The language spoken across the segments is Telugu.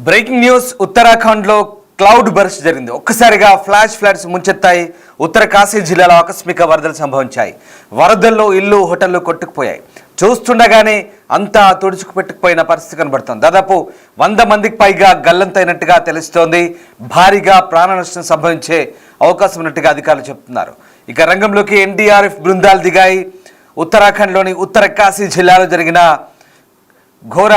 బ్రేకింగ్ న్యూస్ ఉత్తరాఖండ్లో క్లౌడ్ బర్స్ట్ జరిగింది. ఒక్కసారిగా ఫ్లాష్ ఫ్లడ్స్ ముంచెత్తాయి. ఉత్తర కాశీ జిల్లాలో ఆకస్మిక వరదలు సంభవించాయి. వరదల్లో ఇల్లు హోటళ్లు కొట్టుకుపోయాయి. చూస్తుండగానే అంతా తుడుచుకుపెట్టుకుపోయిన పరిస్థితి కనబడుతోంది. దాదాపు 100 మందికి పైగా గల్లంతైనట్టుగా తెలుస్తోంది. భారీగా ప్రాణ నష్టం సంభవించే అవకాశం ఉన్నట్టుగా అధికారులు చెప్తున్నారు. ఇక రంగంలోకి ఎన్డీఆర్ఎఫ్ బృందాలు దిగాయి. ఉత్తరాఖండ్లోని ఉత్తర కాశీ జిల్లాలో జరిగిన ఘోర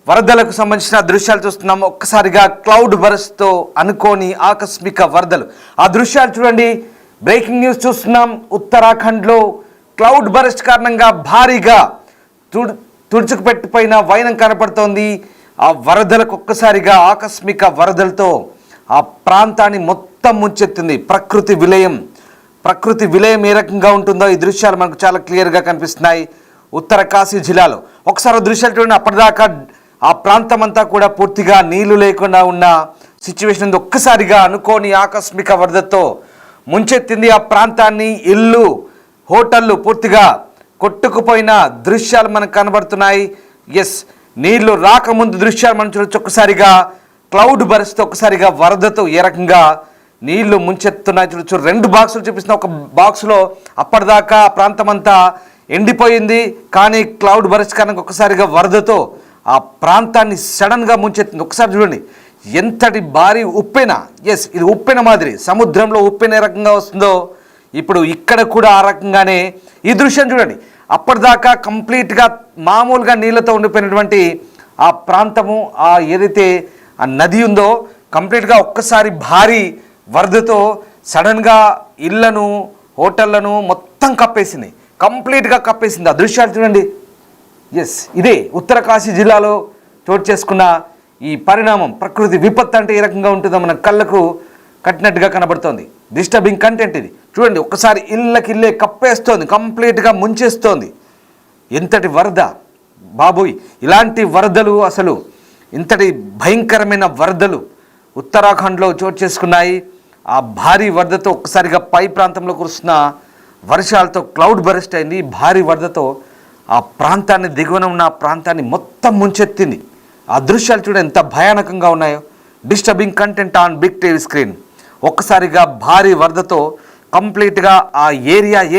వరదలకు సంబంధించిన దృశ్యాలు చూస్తున్నాము. ఒక్కసారిగా క్లౌడ్ బర్స్ట్తో అనుకోని ఆకస్మిక వరదలు. ఆ దృశ్యాలు చూడండి. బ్రేకింగ్ న్యూస్ చూస్తున్నాం. ఉత్తరాఖండ్లో క్లౌడ్ బర్స్ట్ కారణంగా భారీగా తుడుచుకుపెట్టిపోయిన వైనం కనపడుతోంది. ఆ వరదలకు ఒక్కసారిగా ఆకస్మిక వరదలతో ఆ ప్రాంతాన్ని మొత్తం ముంచెత్తింది. ప్రకృతి విలయం ఏ రకంగా ఉంటుందో ఈ దృశ్యాలు మనకు చాలా క్లియర్గా కనిపిస్తున్నాయి. ఉత్తర కాశీ జిల్లాలో ఒకసారి దృశ్యాలు చూడండి. అప్పటిదాకా ఆ ప్రాంతం అంతా కూడా పూర్తిగా నీళ్లు లేకుండా ఉన్న సిచ్యువేషన్ ఒక్కసారిగా అనుకోని ఆకస్మిక వరదతో ముంచెత్తింది. ఆ ప్రాంతాన్ని ఇల్లు హోటళ్ళు పూర్తిగా కొట్టుకుపోయిన దృశ్యాలు మనకు కనబడుతున్నాయి. నీళ్లు రాకముందు దృశ్యాలు మనం చూడొచ్చు. ఒక్కసారిగా క్లౌడ్ బర్స్ట్ ఒక్కసారిగా వరదతో ఏ రకంగా నీళ్లు ముంచెత్తున్నాయి చూడొచ్చు. 2 బాక్సులు చూపిస్తున్న ఒక బాక్సులో అప్పటిదాకా ఆ ప్రాంతం అంతా ఎండిపోయింది. కానీ క్లౌడ్ బర్స్ట్ కారణంగా ఒక్కసారిగా వరదతో ఆ ప్రాంతాన్ని సడన్గా ముంచెత్తింది. ఒకసారి చూడండి ఎంతటి భారీ ఉప్పెన. ఇది ఉప్పెన మాదిరి, సముద్రంలో ఉప్పెన ఏ రకంగా వస్తుందో ఇప్పుడు ఇక్కడ కూడా ఆ రకంగానే ఈ దృశ్యం చూడండి. అప్పటిదాకా కంప్లీట్గా మామూలుగా నీళ్ళతో ఉండిపోయినటువంటి ఆ ప్రాంతము, ఆ ఏదైతే ఆ నది ఉందో కంప్లీట్గా ఒక్కసారి భారీ వరదతో సడన్గా ఇళ్లను హోటళ్లను మొత్తం కప్పేసింది, కంప్లీట్గా కప్పేసింది. ఆ దృశ్యాలు చూడండి. ఇదే ఉత్తర కాశీ జిల్లాలో చోటు చేసుకున్న ఈ పరిణామం. ప్రకృతి విపత్తు అంటే ఏ రకంగా ఉంటుందో మన కళ్ళకు కట్టినట్టుగా కనబడుతోంది. డిస్టర్బింగ్ కంటెంట్ ఇది చూడండి. ఒక్కసారి ఇళ్ళకిల్లే కప్పేస్తోంది, కంప్లీట్గా ముంచేస్తోంది. ఎంతటి వరద బాబోయ్! ఇలాంటి వరదలు, అసలు ఇంతటి భయంకరమైన వరదలు ఉత్తరాఖండ్లో చోటు చేసుకున్నాయి. ఆ భారీ వరదతో ఒక్కసారిగా పై ప్రాంతంలో కురుస్తున్న వర్షాలతో క్లౌడ్ బర్స్ట్ అయింది. భారీ వరదతో ఆ ప్రాంతాన్ని, దిగువన ఉన్న ప్రాంతాన్ని మొత్తం ముంచెత్తింది. ఆ దృశ్యాలు చూడండి ఎంత భయానకంగా ఉన్నాయో. Disturbing content on big TV screen. ఒక్కసారిగా భారీ వరదతో కంప్లీట్గా ఆ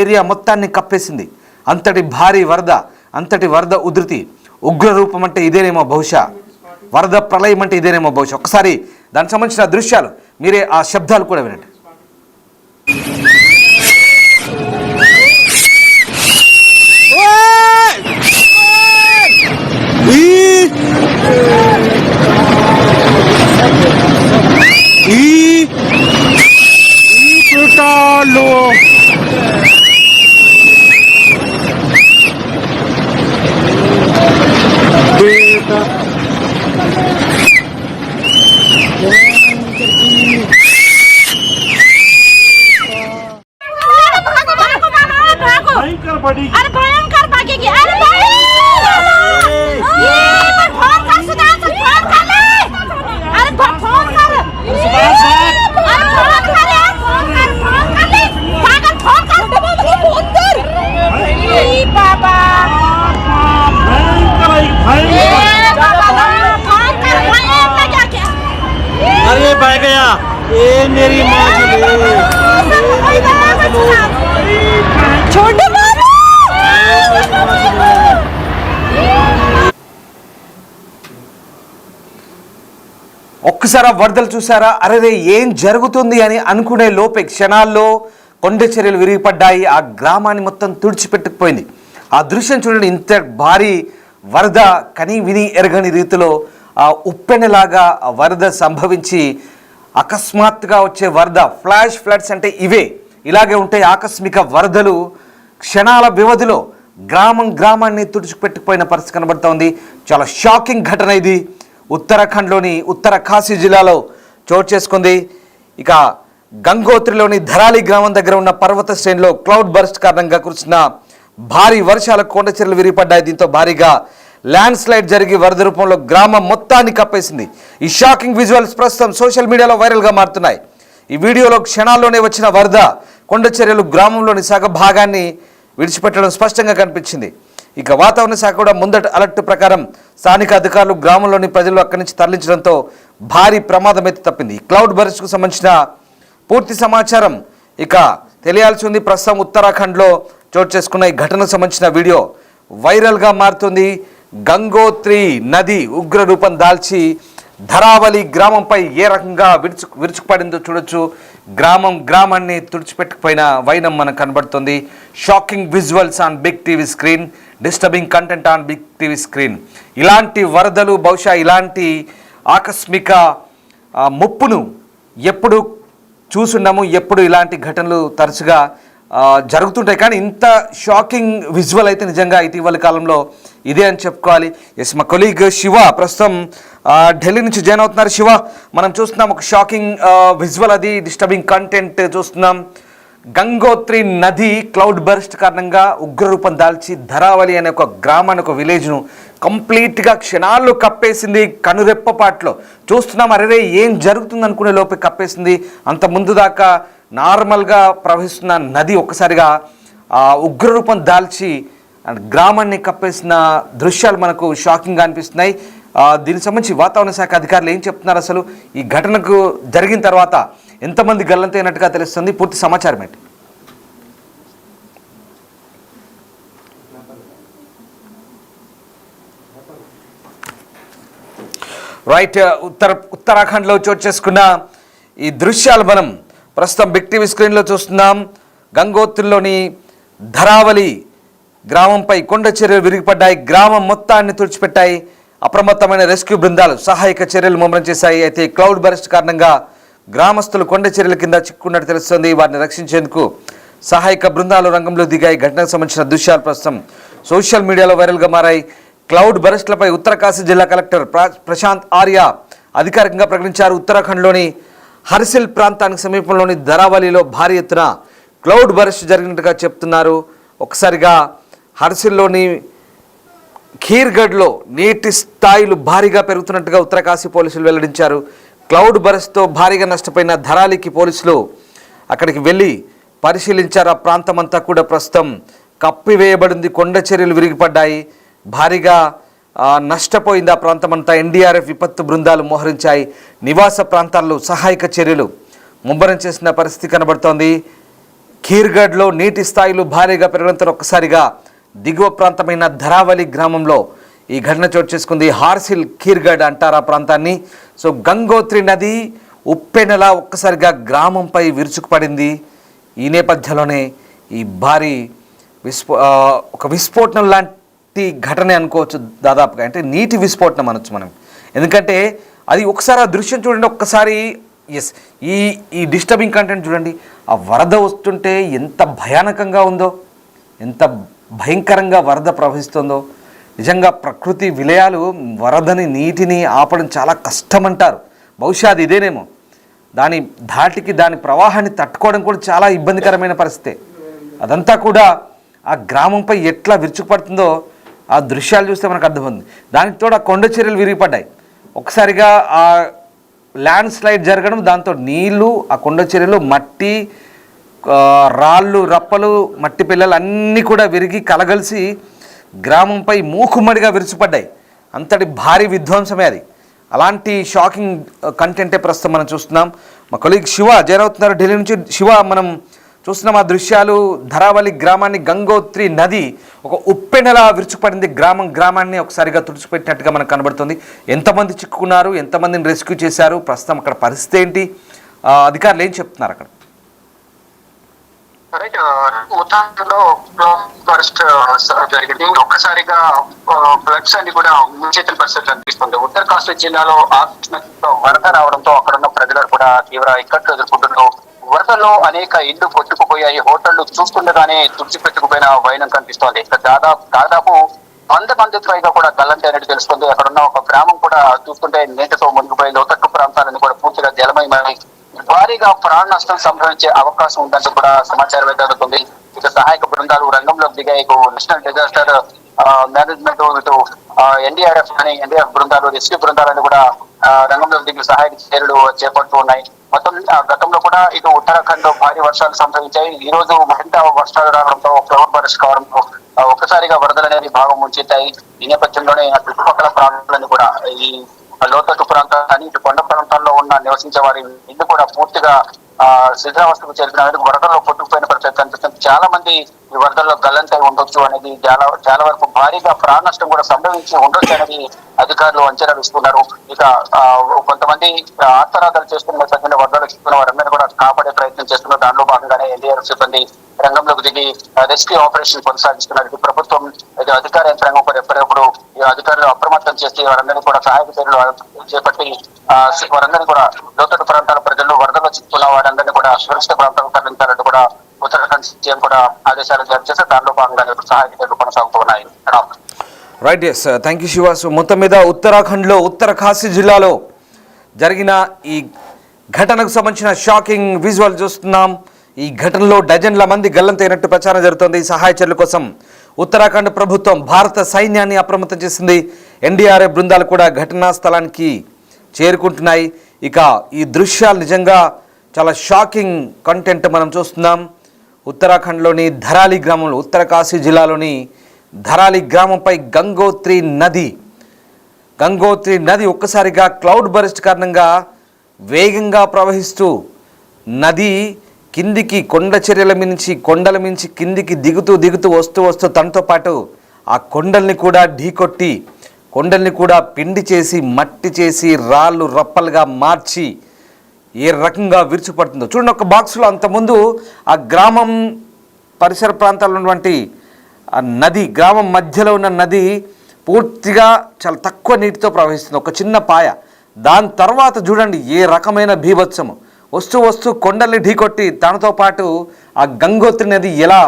ఏరియా మొత్తాన్ని కప్పేసింది. అంతటి భారీ వరద, అంతటి వరద ఉధృతి, ఉగ్రరూపం అంటే ఇదేనేమో బహుశా, వరద ప్రళయం అంటే ఇదేనేమో బహుశా. ఒకసారి దానికి సంబంధించిన దృశ్యాలు మీరే ఆ శబ్దాలు కూడా వినండి. भयंकर भागेगी। अरे भाई फोन कर, सुधा फोन कर ले। अरे फोन कर, अरे फोन कर यार, फोन कर ले पागल, फोन कर फोन कर। ई बाबा बाबा फोन कर भाई, मैं क्या अरे बह गया ये मेरी माँ छोटे ఒక్కసారి వరదలు చూసారా? అరే ఏం జరుగుతుంది అని అనుకునే లోపే క్షణాల్లో కొండ చర్యలు విరిగిపడ్డాయి. ఆ గ్రామాన్ని మొత్తం తుడిచిపెట్టుకుపోయింది. ఆ దృశ్యం చూడండి. ఇంత భారీ వరద కని విని ఎరగని రీతిలో ఆ ఉప్పెనలాగా వరద సంభవించి అకస్మాత్తుగా వచ్చే వరద, ఫ్లాష్ ఫ్లడ్స్ అంటే ఇలాగే ఉంటాయి. ఆకస్మిక వరదలు క్షణాల వ్యవధిలో గ్రామాన్ని తుడిచిపెట్టుకుపోయిన పరిస్థితి కనబడుతోంది. చాలా షాకింగ్ ఘటన ఇది. ఉత్తరాఖండ్లోని ఉత్తర కాశీ జిల్లాలో చోటు చేసుకుంది. ఇక గంగోత్రిలోని ధరాలి గ్రామం దగ్గర ఉన్న పర్వత శ్రేణిలో క్లౌడ్ బర్స్ట్ కారణంగా కురిసిన భారీ వర్షాలకు కొండ చర్యలు విరిగిపడ్డాయి. దీంతో భారీగా ల్యాండ్ స్లైడ్ జరిగి వరద రూపంలో గ్రామం మొత్తాన్ని కప్పేసింది. ఈ షాకింగ్ విజువల్స్ ప్రస్తుతం సోషల్ మీడియాలో వైరల్గా మారుతున్నాయి. ఈ వీడియోలో క్షణాల్లోనే వచ్చిన వరద కొండ చర్యలు గ్రామంలోని సగ భాగాన్ని విడిచిపెట్టడం స్పష్టంగా కనిపించింది. ఇక వాతావరణ శాఖ కూడా ముందటి అలర్ట్ ప్రకారం స్థానిక అధికారులు గ్రామంలోని ప్రజలు అక్కడి నుంచి తరలించడంతో భారీ ప్రమాదం అయితే తప్పింది. క్లౌడ్ బర్స్ట్కు సంబంధించిన పూర్తి సమాచారం ఇక తెలియాల్సి ఉంది. ప్రస్తుతం ఉత్తరాఖండ్లో చోటు చేసుకున్న ఈ ఘటనకు సంబంధించిన వీడియో వైరల్గా మారుతుంది. గంగోత్రి నది ఉగ్ర రూపం దాల్చి ధరావలి గ్రామంపై ఏ రకంగా విరుచుకుపడిందో చూడొచ్చు. గ్రామాన్ని తుడిచిపెట్టుకుపోయిన వైనం మనకు కనబడుతుంది. Shocking visuals on big TV screen, disturbing content on big TV screen. ఇలాంటి వరదలు బహుశా ఇలాంటి ఆకస్మిక ముప్పును ఎప్పుడు చూసున్నాము, ఎప్పుడు ఇలాంటి ఘటనలు తరచుగా జరుగుతుంటాయి. కానీ ఇంత షాకింగ్ విజువల్ అయితే నిజంగా ఇటీవల కాలంలో ఇదే అని చెప్పుకోవాలి. ఎస్, మా కొలీగ్ శివ ప్రస్తుతం ఢిల్లీ నుంచి జాయిన్ అవుతున్నారు. శివ, మనం చూస్తున్నాం ఒక షాకింగ్ విజువల్, అది డిస్టర్బింగ్ కంటెంట్ చూస్తున్నాం. గంగోత్రి నది క్లౌడ్ బర్స్ట్ కారణంగా ఉగ్రరూపం దాల్చి ధరావలి అనే ఒక గ్రామాన్ని, ఒక విలేజ్ను కంప్లీట్గా క్షణాల్లో కప్పేసింది. కనురెప్పపాట్లో చూస్తున్నాం. అరే ఏం జరుగుతుంది అనుకునే లోపే కప్పేసింది. అంత ముందు దాకా నార్మల్గా ప్రవహిస్తున్న నది ఒక్కసారిగా ఉగ్రరూపం దాల్చి గ్రామాన్ని కప్పేసిన దృశ్యాలు మనకు షాకింగ్గా అనిపిస్తున్నాయి. దీనికి సంబంధించి వాతావరణ శాఖ అధికారులు ఏం చెప్తున్నారు, అసలు ఈ ఘటనకు జరిగిన తర్వాత ఎంతమంది గల్లంతైనట్టుగా తెలుస్తుంది, పూర్తి సమాచారం ఏంటి? రైట్, ఉత్తరాఖండ్లో చోటు చేసుకున్న ఈ దృశ్యాలు మనం ప్రస్తుతం బిగ్ టీవీ స్క్రీన్లో చూస్తున్నాం. గంగోత్రిలోని ధరావలి గ్రామంపై కొండ చర్యలు విరిగిపడ్డాయి. గ్రామం మొత్తాన్ని తుడిచిపెట్టాయి. అప్రమత్తమైన రెస్క్యూ బృందాలు సహాయక చర్యలు ముమ్మరం చేశాయి. అయితే క్లౌడ్ బర్స్ట్ కారణంగా గ్రామస్తులు కొండ చర్యల కింద చిక్కున్నట్టు తెలుస్తుంది. వారిని రక్షించేందుకు సహాయక బృందాలు రంగంలో దిగాయి. ఘటనకు సంబంధించిన దృశ్యాలు ప్రస్తుతం సోషల్ మీడియాలో వైరల్గా మారాయి. క్లౌడ్ బర్స్ట్లపై ఉత్తరకాశీ జిల్లా కలెక్టర్ ప్రశాంత్ ఆర్య అధికారికంగా ప్రకటించారు. ఉత్తరాఖండ్లోని హర్సిల్ ప్రాంతానికి సమీపంలోని ధరావలిలో భారీ ఎత్తున క్లౌడ్ బర్స్ట్ జరిగినట్టుగా చెప్తున్నారు. ఒకసారిగా హర్సిల్లోని ఖీర్గఢ్లో నీటి స్థాయిలు భారీగా పెరుగుతున్నట్టుగా ఉత్తరకాశీ పోలీసులు వెల్లడించారు. క్లౌడ్ బర్స్ట్తో భారీగా నష్టపోయిన ధరాలికి పోలీసులు అక్కడికి వెళ్ళి పరిశీలించారు. ఆ ప్రాంతం అంతా కూడా ప్రస్తుతం కప్పివేయబడింది. కొండ చర్యలు విరిగిపడ్డాయి. భారీగా నష్టపోయింది ఆ ప్రాంతం అంతా. ఎన్డీఆర్ఎఫ్ విపత్తు బృందాలు మోహరించాయి. నివాస ప్రాంతాల్లో సహాయక చర్యలు ముమ్మరం చేసిన పరిస్థితి కనబడుతోంది. ఖీర్గఢ్లో నీటి స్థాయిలు భారీగా పెరగడంతో ఒక్కసారిగా దిగువ ప్రాంతమైన ధరావలి గ్రామంలో ఈ ఘటన చోటు చేసుకుంది. హార్సిల్ ఖీర్గఢ్ అంటారు ఆ ప్రాంతాన్ని. సో గంగోత్రి నది ఉప్పెనలా ఒక్కసారిగా గ్రామంపై విరుచుకుపడింది. ఈ నేపథ్యంలోనే ఈ భారీ ఒక విస్ఫోటనం లాంటి ఘటనే అనుకోవచ్చు దాదాపుగా. అంటే నీటి విస్ఫోటనం అనొచ్చు మనం. ఎందుకంటే అది ఒకసారి ఆ దృశ్యం చూడండి, ఒక్కసారి ఎస్ ఈ డిస్టర్బింగ్ కంటెంట్ చూడండి. ఆ వరద వస్తుంటే ఎంత భయానకంగా ఉందో, ఎంత భయంకరంగా వరద ప్రవహిస్తుందో. నిజంగా ప్రకృతి విలయాలు వరదని, నీటిని ఆపడం చాలా కష్టమంటారు. బహుశా అది ఇదేనేమో. దాని ధాటికి, దాని ప్రవాహాన్ని తట్టుకోవడం కూడా చాలా ఇబ్బందికరమైన పరిస్థితి. అదంతా కూడా ఆ గ్రామంపై ఎట్లా విరుచుకుపడుతుందో ఆ దృశ్యాలు చూస్తే మనకు అర్థమవుతుంది. దానికి తోడు ఆ కొండ చర్యలు విరిగిపడ్డాయి. ఒకసారిగా ఆ ల్యాండ్ స్లైడ్ జరగడం, దాంతో నీళ్లు, ఆ కొండ చర్యలు, మట్టి, రాళ్ళు, రప్పలు, మట్టి పిల్లలు అన్నీ కూడా విరిగి కలగలిసి గ్రామంపై మూకుమ్మడిగా విరుచుపడ్డాయి. అంతటి భారీ విధ్వంసమే అది. అలాంటి షాకింగ్ కంటెంటే ప్రస్తుతం మనం చూస్తున్నాం. మా కొలీగ్ శివ జాయిన్ అవుతున్నారు ఢిల్లీ నుంచి. శివ, మనం చూస్తున్నాం ఆ దృశ్యాలు. ధరావలి గ్రామాన్ని గంగోత్రి నది ఒక ఉప్పెనలా విరుచుకుపడింది. గ్రామాన్ని ఒకసారిగా తుడిచిపెట్టినట్టుగా మనకు కనబడుతుంది. ఎంతమంది చిక్కుకున్నారు, ఎంతమందిని రెస్క్యూ చేశారు, ప్రస్తుతం అక్కడ పరిస్థితి ఏంటి, అధికారులు ఏం చెప్తున్నారు అక్కడ? ఉత్తరాఖండ్లో బర్స్ట్ జరిగింది. ఒక్కసారిగా ఫ్లడ్స్ అన్ని కూడా ముంచెత్తిన పరిస్థితి కనిపిస్తుంది. ఉత్తరకాశీ జిల్లాలో ఆకస్మిక వరద రావడంతో అక్కడున్న ప్రజలు కూడా తీవ్ర ఇక్కట్లు ఎదుర్కొంటున్నారు. వరదల్లో అనేక ఇళ్లు కొట్టుకుపోయాయి. హోటళ్లు చూస్తుండగానే తుడిచిపెట్టుకుపోయిన వైనం కనిపిస్తోంది. దాదాపు 100 మంది పైగా కూడా గల్లంతైనట్టు తెలుస్తుంది. అక్కడున్న ఒక గ్రామం కూడా చూస్తుంటే నీటితో మునిగిపోయి లోతట్టు ప్రాంతాలను కూడా పూర్తిగా జలమయమై భారీగా ప్రాణ నష్టం సంభవించే అవకాశం ఉందంటూ కూడా సమాచారం అయితే అందుతుంది. ఇక సహాయక బృందాలు రంగంలోకి దిగాయి. నేషనల్ డిజాస్టర్ మేనేజ్మెంట్, ఇటు ఎన్డీఆర్ఎఫ్ బృందాలు, రెస్క్యూ బృందాలను కూడా రంగంలోకి దిగి సహాయక చర్యలు చేపడుతూ ఉన్నాయి. మొత్తం గతంలో కూడా ఇటు ఉత్తరాఖండ్ లో భారీ వర్షాలు సంభవించాయి. ఈ రోజు మరింత వర్షాలు రావడంతో, ఫ్లవర్ బర్స్ట్ కావడంతో ఒక్కసారిగా వరదలు అనేది భాగం ముంచెత్తాయి. ఈ నేపథ్యంలోనే చుట్టుపక్కల ప్రాంతాలను కూడా ఈ లోతట్టు ప్రాంతాన్ని ఇటు కొండ ప్రాంతాల్లో ఉన్న నివసించే వారి ఇల్లు కూడా పూర్తిగా శిథిలావస్థకు చేరిన వరదల్లో కొట్టుకుపోయిన పరిస్థితి కనిపిస్తుంది. చాలా మంది ఈ వరదల్లో గల్లంతై ఉండొచ్చు అనేది చాలా వరకు భారీగా ప్రాణ నష్టం కూడా సంభవించి ఉండొచ్చు అనేది అధికారులు అంచనా వేస్తున్నారు. ఇక కొంతమంది ఆర్తనాదాలు చేస్తున్న నేపథ్యంలో వరదలు చిక్కున్న వారందరినీ కూడా కాపాడే ప్రయత్నం చేస్తున్నారు. దానిలో భాగంగానే ఎన్డీఆర్ఎఫ్ సిబ్బంది రంగంలోకి దిగి రెస్క్యూ ఆపరేషన్ కొనసాగిస్తున్నారు. ఇది ప్రభుత్వం ఇది అధికార యంత్రాంగం కూడా ఎప్పటికప్పుడు ఈ అధికారులు అప్రమత్తం చేసి వారందరినీ కూడా సహాయక చర్యలు చేపట్టి వారందరినీ కూడా లోతట్టు ప్రాంతాల ప్రజలు వరదల్లో చిక్కున్న వారందరినీ కూడా సురక్షిత ప్రాంతాలకు తరలించాలంటూ కూడా ఉత్తరాఖండ్ సీఎం కూడా ఆదేశాలు జారీ చేశారు. దానిలో భాగంగానే సహాయక చర్యలు కొనసాగుతున్నాయి. Right, yes, thank you Shiva. So మొత్తం మీద ఉత్తరాఖండ్లో ఉత్తరకాశీ జిల్లాలో జరిగిన ఈ ఘటనకు సంబంధించిన షాకింగ్ విజువల్ చూస్తున్నాం. ఈ ఘటనలో డజన్ల మంది గల్లంతైనట్టు ప్రచారం జరుగుతోంది. సహాయ చర్యల కోసం ఉత్తరాఖండ్ ప్రభుత్వం భారత సైన్యాన్ని అప్రమత్తం చేసింది. ఎన్డీఆర్ఎఫ్ బృందాలు కూడా ఘటనా స్థలానికి చేరుకుంటున్నాయి. ఇక ఈ దృశ్యాలు నిజంగా చాలా షాకింగ్ కంటెంట్ మనం చూస్తున్నాం. ఉత్తరాఖండ్లోని ధరాలి గ్రామంలో, ఉత్తరకాశీ జిల్లాలోని ధరాలి గ్రామంపై గంగోత్రి నది ఒక్కసారిగా క్లౌడ్ బర్స్ట్ కారణంగా వేగంగా ప్రవహిస్తూ నది కిందికి కొండల మించి కిందికి దిగుతూ వస్తూ తనతో పాటు ఆ కొండల్ని కూడా ఢీకొట్టి కొండల్ని కూడా పిండి చేసి మట్టి చేసి రాళ్ళు రప్పలుగా మార్చి ఏ రకంగా విరుచుపడుతుందో చూడండి. ఒక బాక్స్లో అంతకుముందు ఆ గ్రామం పరిసర ప్రాంతాల్లో ఉన్నటువంటి ఆ నది, గ్రామం మధ్యలో ఉన్న నది పూర్తిగా చాలా తక్కువ నీటితో ప్రవహిస్తుంది, ఒక చిన్న పాయ. దాని తర్వాత చూడండి ఏ రకమైన బీభత్సము. వస్తూ కొండల్ని ఢీకొట్టి తనతో పాటు ఆ గంగోత్రి నది ఎలా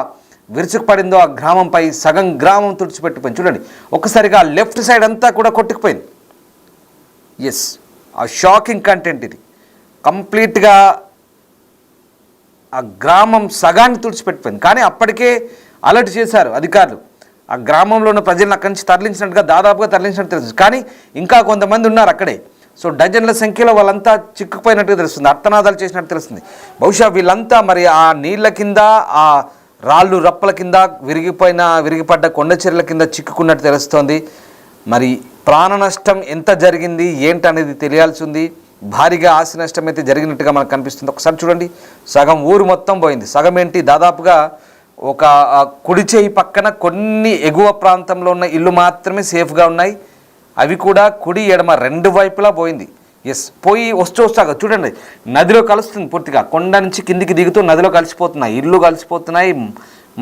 విరుచుకుపడిందో ఆ గ్రామంపై సగం గ్రామం తుడిచిపెట్టిపోయింది. చూడండి ఒక్కసారిగా లెఫ్ట్ సైడ్ అంతా కూడా కొట్టుకుపోయింది. ఎస్, ఆ షాకింగ్ కంటెంట్ ఇది. కంప్లీట్గా ఆ గ్రామం సగాన్ని తుడిచిపెట్టిపోయింది. కానీ అప్పటికే అలర్ట్ చేశారు అధికారులు. ఆ గ్రామంలో ఉన్న ప్రజలను అక్కడి నుంచి తరలించినట్టుగా, దాదాపుగా తరలించినట్టు తెలుసు. కానీ ఇంకా కొంతమంది ఉన్నారు అక్కడే. సో డజన్ల సంఖ్యలో వాళ్ళంతా చిక్కుపోయినట్టుగా తెలుస్తుంది, అర్థనాదాలు చేసినట్టు తెలుస్తుంది. బహుశా వీళ్ళంతా మరి ఆ నీళ్ల కింద, ఆ రాళ్ళు రప్పల కింద, విరిగిపడ్డ కొండ చర్యల కింద చిక్కుకున్నట్టు తెలుస్తోంది. మరి ప్రాణ నష్టం ఎంత జరిగింది ఏంటనేది తెలియాల్సి ఉంది. భారీగా ఆస్తి నష్టం అయితే జరిగినట్టుగా మనకు కనిపిస్తుంది. ఒకసారి చూడండి, సగం ఊరు మొత్తం పోయింది. సగం ఏంటి, దాదాపుగా ఒక కుడి చేయి పక్కన కొన్ని ఎగువ ప్రాంతంలో ఉన్న ఇల్లు మాత్రమే సేఫ్గా ఉన్నాయి. అవి కూడా కుడి ఎడమ రెండు వైపులా పోయింది. ఎస్, పోయి వస్తాగా చూడండి నదిలో కలుస్తుంది పూర్తిగా. కొండ నుంచి కిందికి దిగుతూ నదిలో కలిసిపోతున్నాయి, ఇల్లు కలిసిపోతున్నాయి.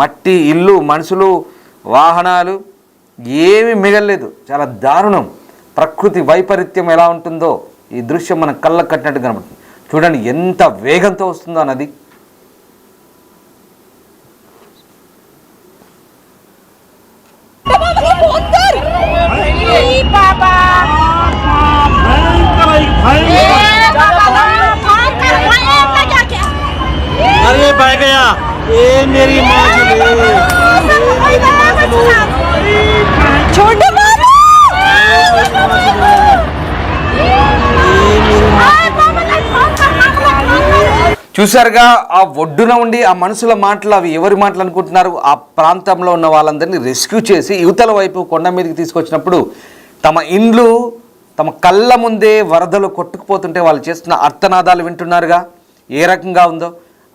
మట్టి ఇల్లు, మనుషులు, వాహనాలు ఏమీ మిగలలేదు. చాలా దారుణం. ప్రకృతి వైపరీత్యం ఎలా ఉంటుందో ఈ దృశ్యం మన కళ్ళకు కట్టినట్టు కనబడుతుంది. చూడండి ఎంత వేగంతో వస్తుందో నది. अरे बह गया, ये मेरी माँ छोटे చూసారుగా ఆ ఒడ్డున ఉండి ఆ మనుషుల మాటలు, అవి ఎవరి మాటలు అనుకుంటున్నారు? ఆ ప్రాంతంలో ఉన్న వాళ్ళందరినీ రెస్క్యూ చేసి యువతల వైపు కొండ మీదకి తీసుకొచ్చినప్పుడు తమ ఇండ్లు తమ కళ్ళ ముందే వరదలు కొట్టుకుపోతుంటే వాళ్ళు చేస్తున్న అర్థనాదాలు వింటున్నారుగా ఏ రకంగా ఉందో.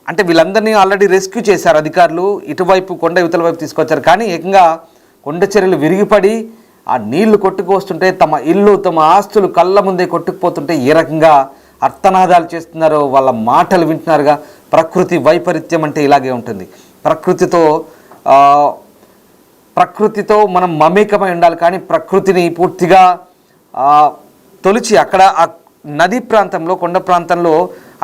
అంటే వీళ్ళందరినీ ఆల్రెడీ రెస్క్యూ చేశారు అధికారులు, ఇటువైపు కొండ యువతల వైపు తీసుకొచ్చారు. కానీ ఏకంగా కొండ చర్యలు విరిగిపడి ఆ నీళ్లు కొట్టుకు వస్తుంటే తమ ఇల్లు తమ ఆస్తులు కళ్ళ ముందే కొట్టుకుపోతుంటే ఏ రకంగా అర్థనాదాలు చేస్తున్నారో వాళ్ళ మాటలు వింటున్నారుగా. ప్రకృతి వైపరీత్యం అంటే ఇలాగే ఉంటుంది. ప్రకృతితో మనం మమేకమై ఉండాలి. కానీ ప్రకృతిని పూర్తిగా తొలిచి అక్కడ ఆ నది ప్రాంతంలో, కొండ ప్రాంతంలో,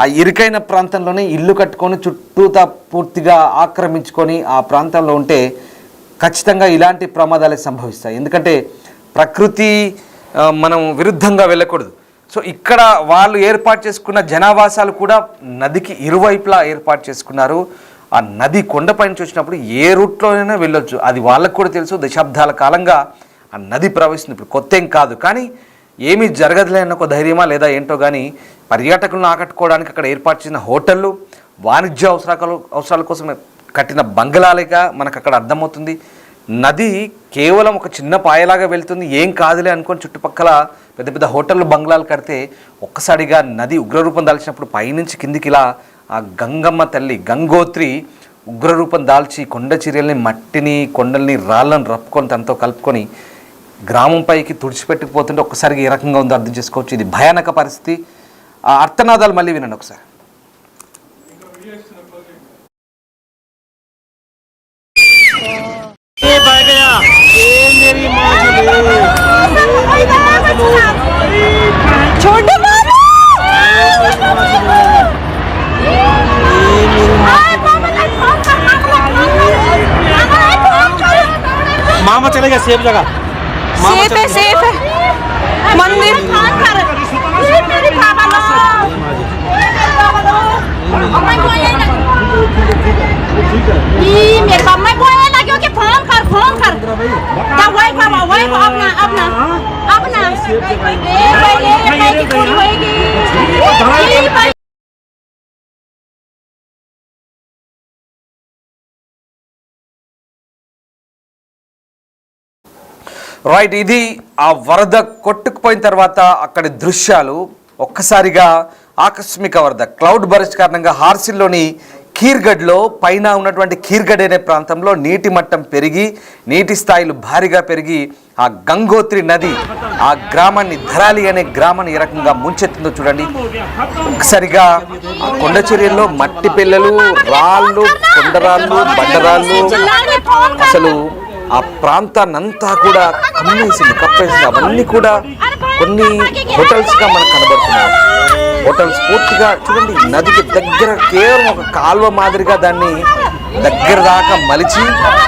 ఆ ఇరుకైన ప్రాంతంలోనే ఇల్లు కట్టుకొని చుట్టూతా పూర్తిగా ఆక్రమించుకొని ఆ ప్రాంతంలో ఉంటే ఖచ్చితంగా ఇలాంటి ప్రమాదాలే సంభవిస్తాయి. ఎందుకంటే ప్రకృతి మనం విరుద్ధంగా వెళ్ళకూడదు. సో ఇక్కడ వాళ్ళు ఏర్పాటు చేసుకున్న జనావాసాలు కూడా నదికి ఇరువైపులా ఏర్పాటు చేసుకున్నారు. ఆ నది కొండపైన చూసినప్పుడు ఏ రూట్లోనైనా వెళ్ళొచ్చు. అది వాళ్ళకు కూడా తెలుసు. దశాబ్దాల కాలంగా ఆ నది ప్రవహిస్తుంది. ఇప్పుడు కొత్త ఏం కాదు. కానీ ఏమీ జరగదులే అన్న ఒక ధైర్యమా లేదా ఏంటో కానీ పర్యాటకులను ఆకట్టుకోవడానికి అక్కడ ఏర్పాటు చేసిన హోటళ్ళు, వాణిజ్య అవసరాల కోసం కట్టిన బంగళాలుగా మనకు అక్కడ అర్థమవుతుంది. నది కేవలం ఒక చిన్న పాయలాగా వెళ్తుంది, ఏం కాదులే అనుకొని చుట్టుపక్కల పెద్ద పెద్ద హోటళ్ళు బంగ్లాలు కడితే ఒక్కసారిగా నది ఉగ్రరూపం దాల్చినప్పుడు పైనుంచి కిందికి ఇలా ఆ గంగమ్మ తల్లి గంగోత్రి ఉగ్రరూపం దాల్చి కొండ చర్యల్ని, మట్టిని, కొండల్ని, రాళ్ళని రప్పుకొని తనతో కలుపుకొని గ్రామం పైకి తుడిచిపెట్టుకుపోతుంటే ఒక్కసారిగా ఏ రకంగా ఉందో అర్థం చేసుకోవచ్చు. ఇది భయానక పరిస్థితి. ఆ అర్థనాదాలు మళ్ళీ వినండి ఒకసారి. मामा चलेगा सेफ जगह, सेफ है मंदिर क्योंकि फोन कर वही अपना రైట్, ఇది ఆ వరద కొట్టుకుపోయిన తర్వాత అక్కడి దృశ్యాలు. ఒక్కసారిగా ఆకస్మిక వరద క్లౌడ్ బరస్ట్ కారణంగా హార్సిల్లోని ఖీర్గఢ్లో పైన ఉన్నటువంటి ఖీర్గఢ్ అనే ప్రాంతంలో నీటి మట్టం పెరిగి నీటి స్థాయిలు భారీగా పెరిగి ఆ గంగోత్రి నది ఆ గ్రామాన్ని, ధరాలి అనే గ్రామాన్ని ఏ రకంగా ముంచెత్తిందో చూడండి. ఒక్కసారిగా ఆ కొండ చర్యల్లో మట్టి పిల్లలు, రాళ్ళు, కొండరాళ్ళు, బండరాళ్ళు, అసలు ఆ ప్రాంతాన్నంతా కూడా కప్పేసింది. అవన్నీ కూడా కొన్ని హోటల్స్గా మనకు కనబడుతున్నాయి. హోటల్స్ పూర్తిగా చూడండి, నదికి దగ్గర కేవలం ఒక కాలువ మాదిరిగా దాన్ని దగ్గర దాకా మలిచి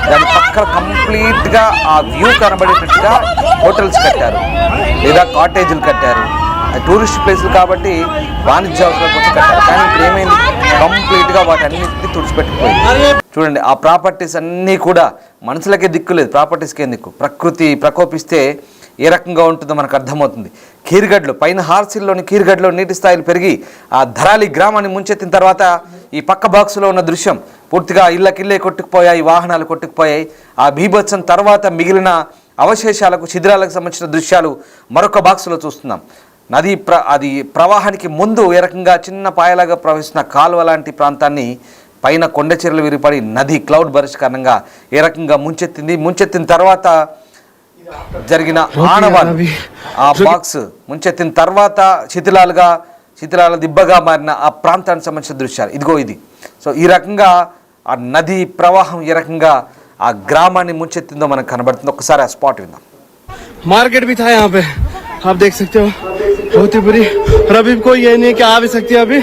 దాని పక్కన కంప్లీట్గా ఆ వ్యూ కనబడేటట్టుగా హోటల్స్ కట్టారు లేదా కాటేజీలు కట్టారు. టూరిస్ట్ ప్లేసులు కాబట్టి వాణిజ్య అవసరాల కోసం కట్టారు. కానీ ఇప్పుడు ఏమైంది, కంప్లీట్గా వాటన్నిటిని తుడిచిపెట్టుకుపోయింది. చూడండి, ఆ ప్రాపర్టీస్ అన్నీ కూడా మనుషులకే దిక్కు లేదు, ప్రాపర్టీస్కే దిక్కు. ప్రకృతి ప్రకోపిస్తే ఏ రకంగా ఉంటుందో మనకు అర్థమవుతుంది. ఖీర్గఢ్లో పైన హార్సిల్లోని ఖీర్గఢ్లో నీటి స్థాయిలు పెరిగి ఆ ధరాలి గ్రామాన్ని ముంచెత్తిన తర్వాత ఈ పక్క బాక్సులో ఉన్న దృశ్యం పూర్తిగా ఇళ్ళకిళ్ళే కొట్టుకుపోయాయి, వాహనాలు కొట్టుకుపోయాయి. ఆ బీభత్సం తర్వాత మిగిలిన అవశేషాలకు, శిథిరాలకు సంబంధించిన దృశ్యాలు మరొక బాక్సులో చూస్తున్నాం. నది అది ప్రవాహానికి ముందు ఏ రకంగా చిన్న పాయలాగా ప్రవహిస్తున్న కాలువ లాంటి ప్రాంతాన్ని పైన కొండ చర్యలు విరిపడి నది క్లౌడ్ బరస్ట్ కారణంగా ఏ రకంగా ముంచెత్తిన తర్వాత జరిగిన ఆనవాళ్ళు, ఆ బాక్స్ ముంచెత్తిన తర్వాత శిథిలాల దిబ్బగా మారిన ఆ ప్రాంతానికి సంబంధించిన దృశ్యాలు ఇదిగో ఇది. సో ఈ రకంగా ఆ నది ప్రవాహం ఏ రకంగా ఆ గ్రామాన్ని ముంచెత్తిందో మనకు కనబడుతుంది. ఒకసారి ఆ స్పాట్ విందాం. मार्केट भी था यहाँ पे, आप देख सकते हो, बहुत ही बुरी। और अभी कोई ये नहीं कि आ भी सकती है। अभी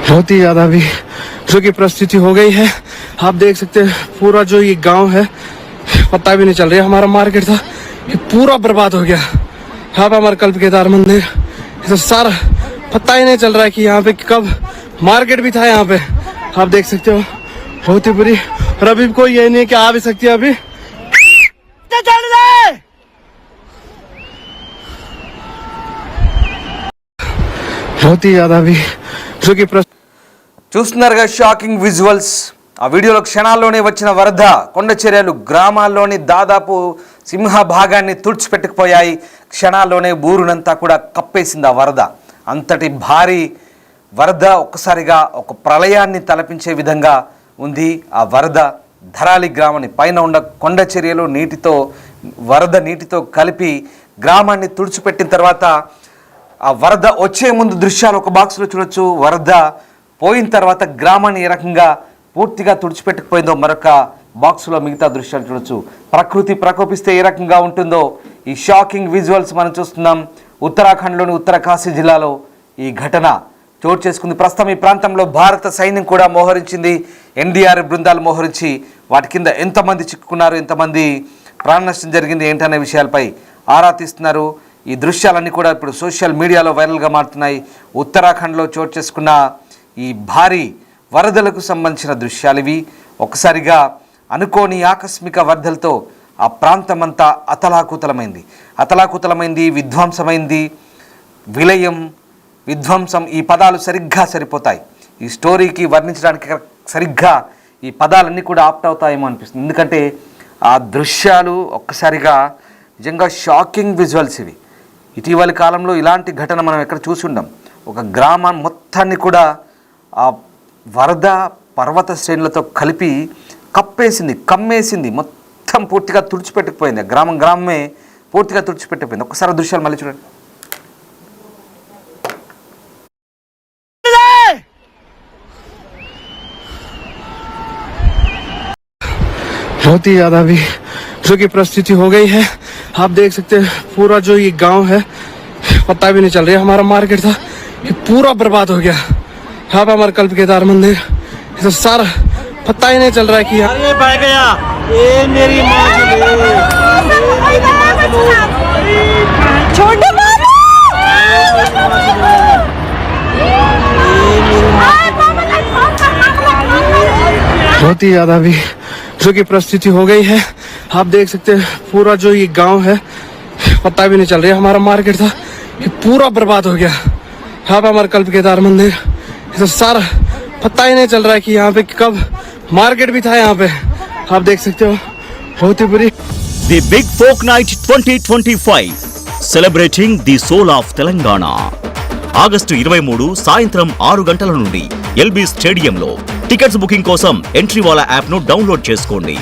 बहुत ही ज्यादा अभी जो की परिस्थिति हो गई है। आप देख सकते हैं पूरा जो ये गांव है पता भी नहीं चल रहा। हमारा मार्केट था ये पूरा बर्बाद हो गया। यहाँ पे हमारा कल्प केदार मंदिर तो सारा पता ही नहीं चल रहा है कि यहाँ पे कब मार्केट भी था यहाँ पे, आप देख सकते हो, बहुत ही बुरी। और अभी कोई ये नहीं कि आ भी सकती है। अभी बहुत ही ज्यादा अभी जो की చూస్తున్నారుగా షాకింగ్ విజువల్స్. ఆ వీడియోలో క్షణాల్లోనే వచ్చిన వరద కొండ చర్యలు గ్రామాల్లోని దాదాపు సింహ భాగాన్ని తుడిచిపెట్టుకుపోయాయి. క్షణాల్లోనే ఊరునంతా కూడా కప్పేసింది ఆ వరద. అంతటి భారీ వరద ఒక్కసారిగా ఒక ప్రళయాన్ని తలపించే విధంగా ఉంది. ఆ వరద ధరాలి గ్రామాన్ని, పైన ఉన్న కొండ చర్యలు వరద నీటితో కలిపి గ్రామాన్ని తుడిచిపెట్టిన తర్వాత ఆ వరద వచ్చే ముందు దృశ్యాలు ఒక బాక్స్లో చూడొచ్చు. వరద పోయిన తర్వాత గ్రామాన్ని ఏ రకంగా పూర్తిగా తుడిచిపెట్టుకుపోయిందో మరొక బాక్స్లో మిగతా దృశ్యాలు చూడొచ్చు. ప్రకృతి ప్రకోపిస్తే ఏ రకంగా ఉంటుందో ఈ షాకింగ్ విజువల్స్ మనం చూస్తున్నాం. ఉత్తరాఖండ్లోని ఉత్తరకాశీ జిల్లాలో ఈ ఘటన చోటు చేసుకుంది. ప్రస్తుతం ఈ ప్రాంతంలో భారత సైన్యం కూడా మోహరించింది. ఎన్డీఆర్ఎఫ్ బృందాలు మోహరించి వాటి కింద ఎంతమంది చిక్కుకున్నారు, ఎంతమంది ప్రాణ నష్టం జరిగింది ఏంటనే విషయాలపై ఆరా తీస్తున్నారు. ఈ దృశ్యాలన్నీ కూడా ఇప్పుడు సోషల్ మీడియాలో వైరల్గా మారుతున్నాయి. ఉత్తరాఖండ్లో చోటు చేసుకున్న ఈ భారీ వరదలకు సంబంధించిన దృశ్యాలు ఇవి. ఒకసారిగా అనుకోని ఆకస్మిక వరదలతో ఆ ప్రాంతమంతా అతలాకుతలమైంది, విధ్వంసమైంది. విలయం, విధ్వంసం, ఈ పదాలు సరిగ్గా సరిపోతాయి. ఈ స్టోరీకి వర్ణించడానికి సరిగ్గా ఈ పదాలన్నీ కూడా ఆప్ట్ అవుతాయేమో అనిపిస్తుంది. ఎందుకంటే ఆ దృశ్యాలు ఒక్కసారిగా నిజంగా షాకింగ్ విజువల్స్ ఇవి. ఇటీవలి కాలంలో ఇలాంటి ఘటన మనం ఎక్కడ చూసి ఉండం. ఒక గ్రామం మొత్తాన్ని కూడా ఆ వరద పర్వత శ్రేణులతో కలిపి కమ్మేసింది, మొత్తం పూర్తిగా తుడిచిపెట్టుకుపోయింది. గ్రామమే పూర్తిగా తుడిచిపెట్టిపోయింది. ఒక్కసారి దృశ్యాలు మళ్ళీ చూడండి. बहुत ही ज्यादा भी जो की परिस्थिति हो गई है। आप देख सकते हैं पूरा जो ये गांव है पता भी नहीं चल रहा। हमारा मार्केट था ये पूरा बर्बाद हो गया। यहाँ पे हमारा कल्प केदार मंदिर तो सारा पता ही नहीं चल रहा है कि अरे बह गया ये मेरी माँ छोटे बहुत ही ज्यादा भी जो की परिस्थिति हो गई है। आप देख सकते हैं पूरा जो ये गांव है पता भी नहीं चल रहा। हमारा मार्केट था ये पूरा बर्बाद हो गया। यहाँ पे हमारा कल्प केदार मंदिर तो सारा पता ही नहीं चल रहा है कि यहाँ पे कब मार्केट भी था। यहाँ पे आप देख सकते हो बहुत ही बुरी। The big folk night 2025 celebrating the soul of Telangana August 23 సాయంత్రం 6 గంటల నుండి ఎల్బీ స్టేడియంలో. టికెట్స్ బుకింగ్ కోసం ఎంట్రీ వాలా యాప్ ను డౌన్లోడ్ చేసుకోండి.